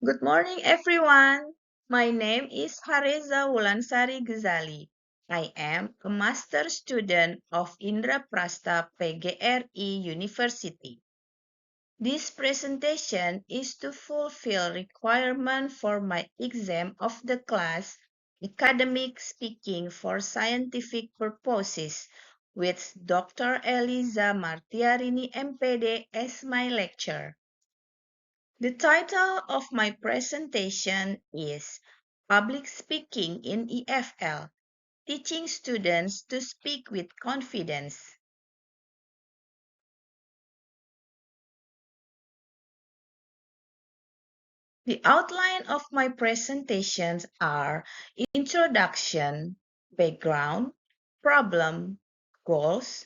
Good morning, everyone. My name is Hareza Wulansari Ghazali. I am a master student of Indraprastha PGRI University. This presentation is to fulfill requirement for my exam of the class Academic Speaking for Scientific Purposes with Dr.Elyza Martiarini M.Pd as my lecturer. The title of my presentation is Public Speaking in EFL, Teaching Students to Speak with Confidence. The outline of my presentations are introduction, background, problem, goals,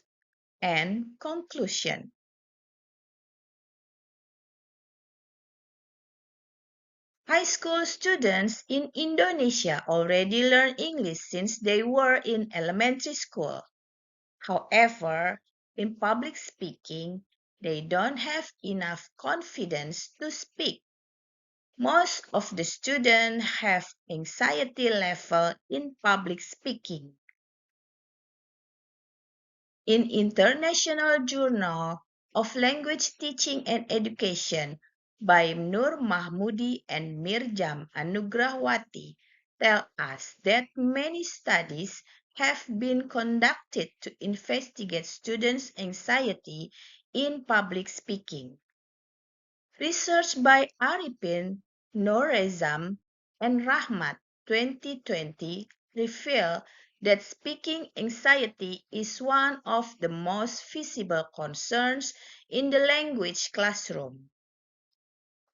and conclusion. High school students in Indonesia already learn English since they were in elementary school. However, in public speaking, they don't have enough confidence to speak. Most of the students have anxiety level in public speaking. In International Journal of Language Teaching and Education by Nur Mahmudi and Mirjam Anugrawati tell us that many studies have been conducted to investigate students' anxiety in public speaking. Research by Arifin, Norazam, and Rahmat 2020 reveal that speaking anxiety is one of the most visible concerns in the language classroom.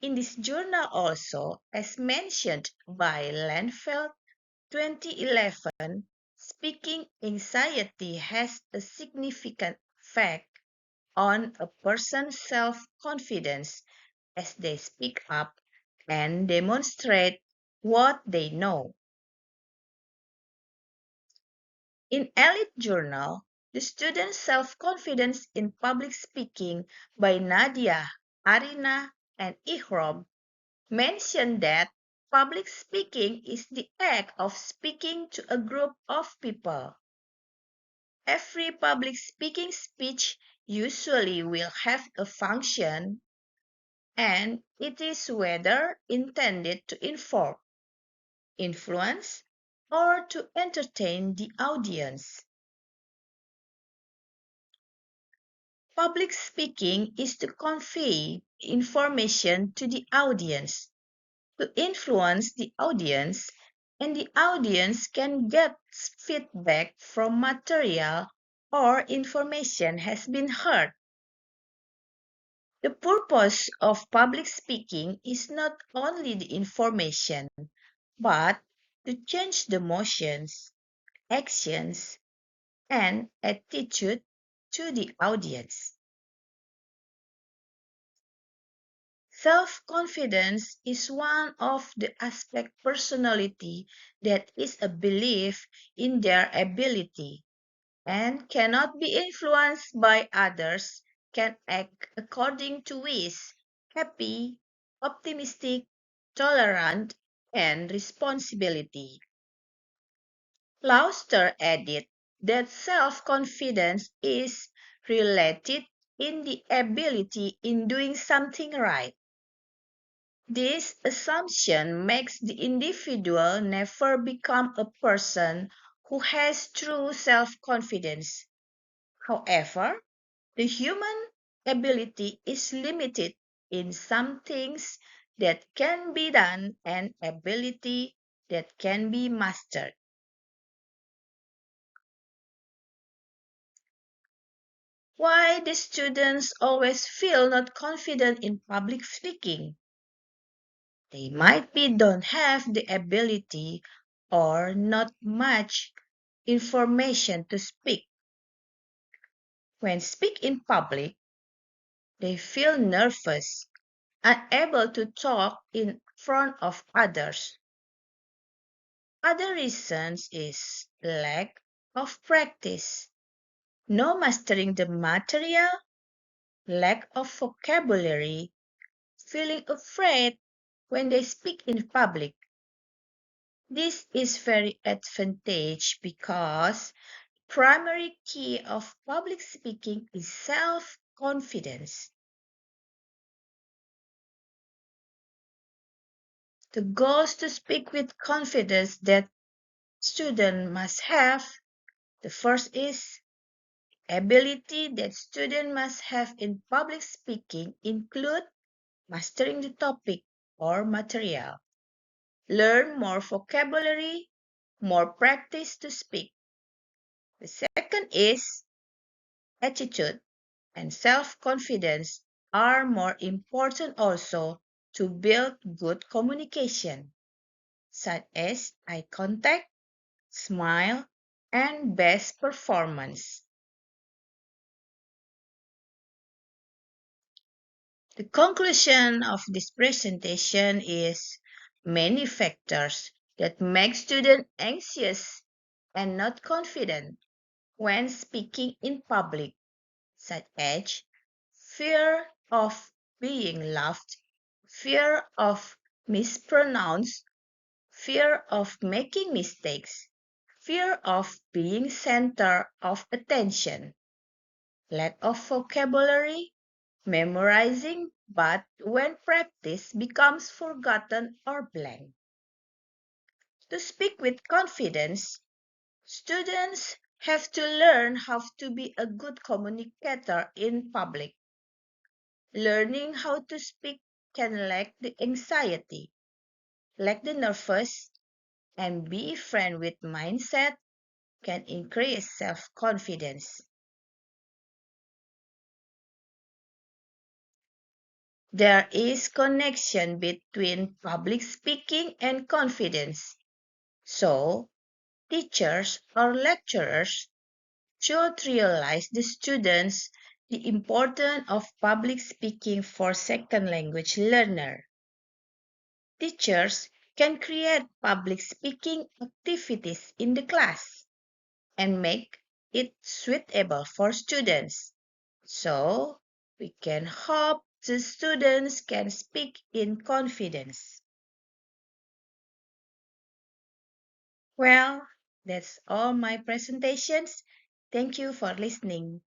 In this journal also, as mentioned by Lanfeld 2011, speaking anxiety has a significant effect on a person's self-confidence as they speak up and demonstrate what they know. In Elite Journal, the student's self-confidence in public speaking by Nadia, Arina, and Ihrom mentioned that public speaking is the act of speaking to a group of people. Every public speaking speech usually will have a function, and it is whether intended to inform, influence, or to entertain the audience. Public speaking is to convey information to the audience, to influence the audience, and the audience can get feedback from material or information has been heard. The purpose of public speaking is not only the information, but to change the motions, actions, and attitude to the audience. Self-confidence is one of the aspect personality that is a belief in their ability and cannot be influenced by others, can act according to wish, happy, optimistic, tolerant, and responsibility. Lauster added that self-confidence is related in the ability in doing something right. This assumption makes the individual never become a person who has true self-confidence. However, the human ability is limited in some things that can be done and ability that can be mastered. Why the students always feel not confident in public speaking? They might be don't have the ability or not much information to speak. When speak in public, they feel nervous, unable to talk in front of others. Other reasons is lack of practice, no mastering the material, lack of vocabulary, feeling afraid, when they speak in public. This is very advantageous because primary key of public speaking is self-confidence. The goals to speak with confidence that student must have. The first is ability that student must have in public speaking include mastering the topic or material, learn more vocabulary, more practice to speak. The second is attitude and self-confidence are more important also to build good communication, such as eye contact, smile, and best performance. The conclusion of this presentation is many factors that make students anxious and not confident when speaking in public, such as fear of being laughed, fear of mispronounced, fear of making mistakes, fear of being center of attention, lack of vocabulary, memorizing, but when practice becomes forgotten or blank. To speak with confidence, students have to learn how to be a good communicator in public. Learning how to speak can lack the anxiety, lack the nervous, and be friend with mindset can increase self-confidence. There is connection between public speaking and confidence. So, teachers or lecturers should realize the students the importance of public speaking for second language learner. Teachers can create public speaking activities in the class and make it suitable for students. So, we can hope the students can speak in confidence. Well, that's all my presentations. Thank you for listening.